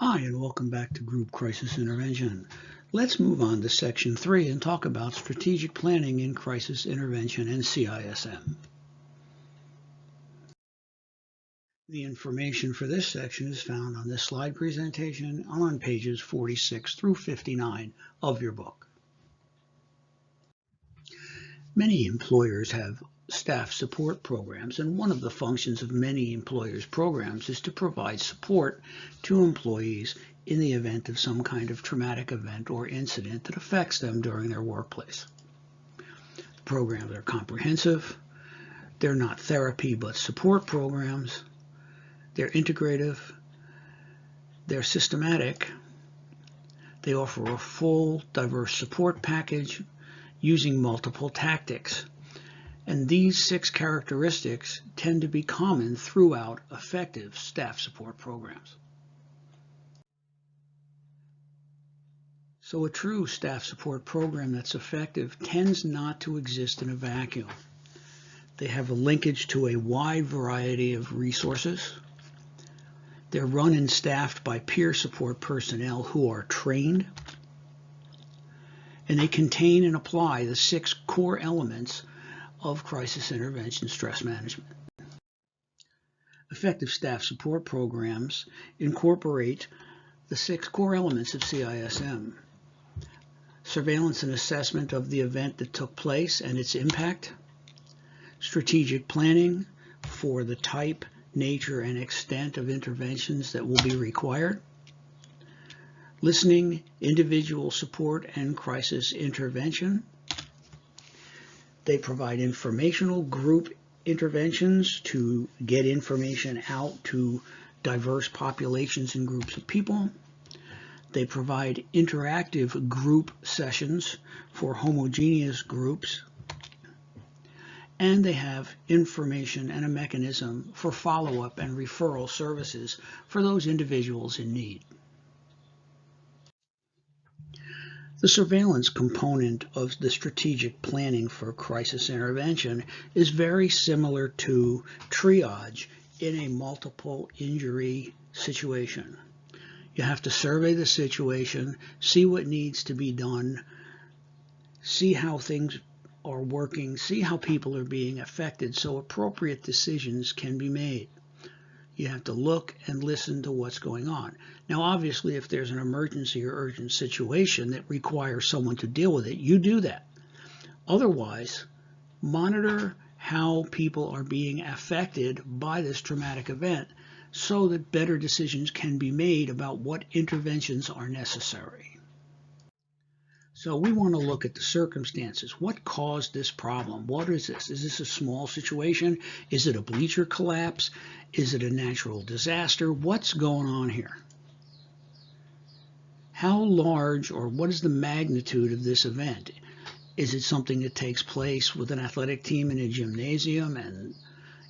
Hi, and welcome back to Group Crisis Intervention. Let's move on to Section 3 and talk about strategic planning in crisis intervention and CISM. The information for this section is found on this slide presentation on pages 46 through 59 of your book. Many employers have staff support programs, and one of the functions of many employers' programs is to provide support to employees in the event of some kind of traumatic event or incident that affects them during their workplace. The programs are comprehensive. They're not therapy but support programs. They're integrative. They're systematic. They offer a full, diverse support package using multiple tactics. And these 6 characteristics tend to be common throughout effective staff support programs. So a true staff support program that's effective tends not to exist in a vacuum. They have a linkage to a wide variety of resources. They're run and staffed by peer support personnel who are trained. And they contain and apply the 6 core elements of crisis intervention stress management. Effective staff support programs incorporate the 6 core elements of CISM. Surveillance and assessment of the event that took place and its impact. Strategic planning for the type, nature, and extent of interventions that will be required. Listening, individual support, and crisis intervention. They provide informational group interventions to get information out to diverse populations and groups of people. They provide interactive group sessions for homogeneous groups. And they have information and a mechanism for follow-up and referral services for those individuals in need. The surveillance component of the strategic planning for crisis intervention is very similar to triage in a multiple injury situation. You have to survey the situation, see what needs to be done, see how things are working, see how people are being affected so appropriate decisions can be made. You have to look and listen to what's going on. Now, obviously, if there's an emergency or urgent situation that requires someone to deal with it, you do that. Otherwise, monitor how people are being affected by this traumatic event so that better decisions can be made about what interventions are necessary. So we want to look at the circumstances. What caused this problem? What is this? Is this a small situation? Is it a bleacher collapse? Is it a natural disaster? What's going on here? How large or what is the magnitude of this event? Is it something that takes place with an athletic team in a gymnasium and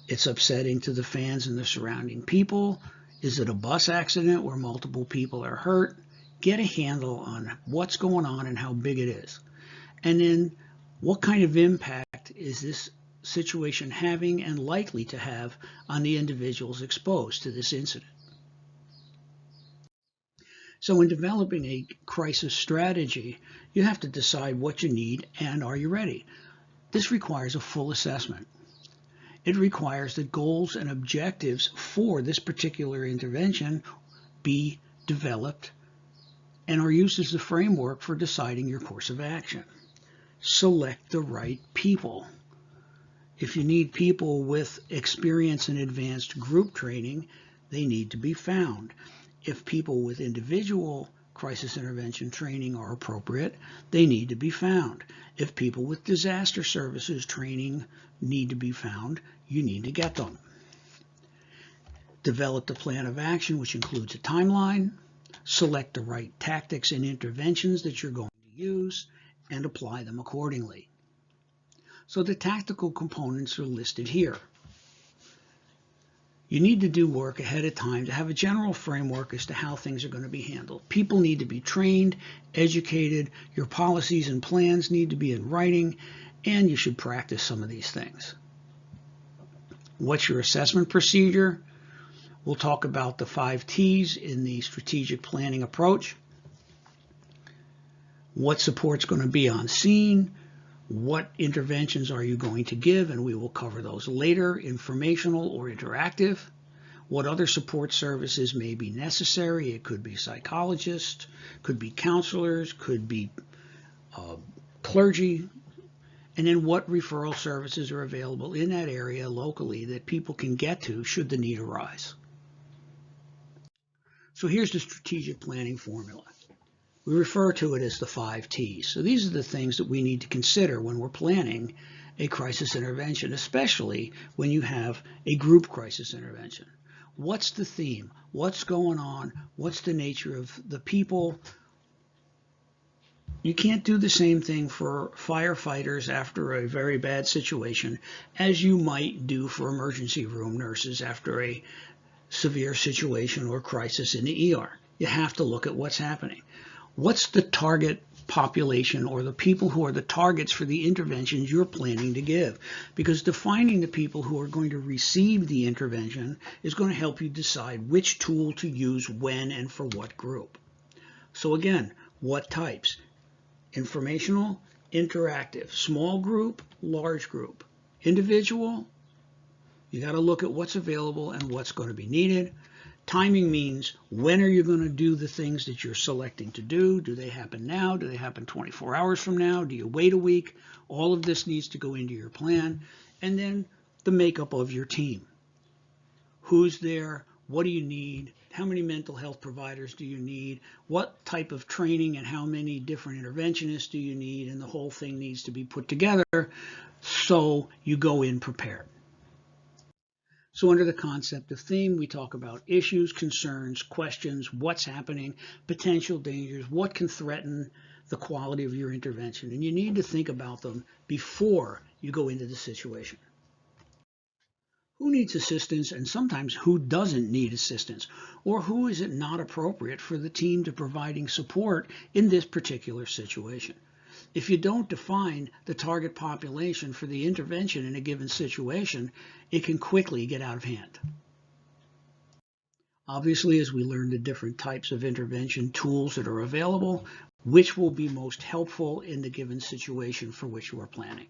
it's upsetting to the fans and the surrounding people? Is it a bus accident where multiple people are hurt? Get a handle on what's going on and how big it is. And then what kind of impact is this situation having and likely to have on the individuals exposed to this incident? So in developing a crisis strategy, you have to decide what you need and are you ready. This requires a full assessment. It requires that goals and objectives for this particular intervention be developed and are used as the framework for deciding your course of action. Select the right people. If you need people with experience in advanced group training, they need to be found. If people with individual crisis intervention training are appropriate, they need to be found. If people with disaster services training need to be found, you need to get them. Develop the plan of action, which includes a timeline. Select the right tactics and interventions that you're going to use and apply them accordingly. So the tactical components are listed here. You need to do work ahead of time to have a general framework as to how things are going to be handled. People need to be trained, educated, your policies and plans need to be in writing, and you should practice some of these things. What's your assessment procedure? We'll talk about the 5 T's in the strategic planning approach, what support's going to be on scene, what interventions are you going to give, and we will cover those later, informational or interactive, what other support services may be necessary. It could be psychologists, could be counselors, could be clergy, and then what referral services are available in that area locally that people can get to should the need arise. So here's the strategic planning formula. We refer to it as the 5 T's. So these are the things that we need to consider when we're planning a crisis intervention, especially when you have a group crisis intervention. What's the theme? What's going on? What's the nature of the people? You can't do the same thing for firefighters after a very bad situation as you might do for emergency room nurses after a severe situation or crisis in the ER. You have to look at what's happening. What's the target population or the people who are the targets for the interventions you're planning to give? Because defining the people who are going to receive the intervention is going to help you decide which tool to use when and for what group. So again, what types? Informational, interactive, small group, large group, individual. You got to look at what's available and what's going to be needed. Timing means when are you going to do the things that you're selecting to do? Do they happen now? Do they happen 24 hours from now? Do you wait a week? All of this needs to go into your plan. And then the makeup of your team. Who's there? What do you need? How many mental health providers do you need? What type of training and how many different interventionists do you need? And the whole thing needs to be put together so you go in prepared. So under the concept of theme, we talk about issues, concerns, questions, what's happening, potential dangers, what can threaten the quality of your intervention. And you need to think about them before you go into the situation. Who needs assistance and sometimes who doesn't need assistance? Or who is it not appropriate for the team to providing support in this particular situation? If you don't define the target population for the intervention in a given situation, it can quickly get out of hand. Obviously, as we learn the different types of intervention tools that are available, which will be most helpful in the given situation for which you are planning.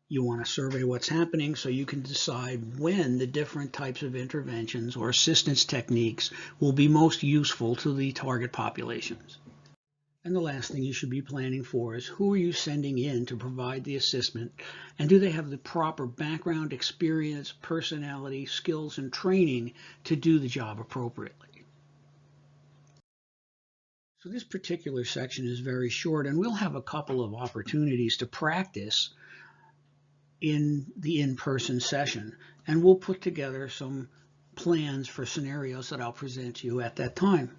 You want to survey what's happening so you can decide when the different types of interventions or assistance techniques will be most useful to the target populations. And the last thing you should be planning for is who are you sending in to provide the assessment, and do they have the proper background, experience, personality, skills, and training to do the job appropriately. So this particular section is very short, and we'll have a couple of opportunities to practice in the in-person session, and we'll put together some plans for scenarios that I'll present to you at that time.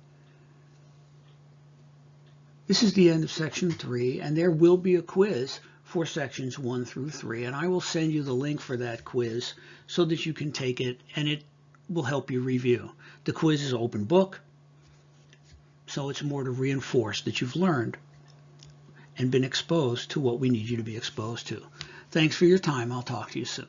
This is the end of section 3, and there will be a quiz for sections 1 through 3, and I will send you the link for that quiz so that you can take it and it will help you review. The quiz is open book, so it's more to reinforce that you've learned and been exposed to what we need you to be exposed to. Thanks for your time. I'll talk to you soon.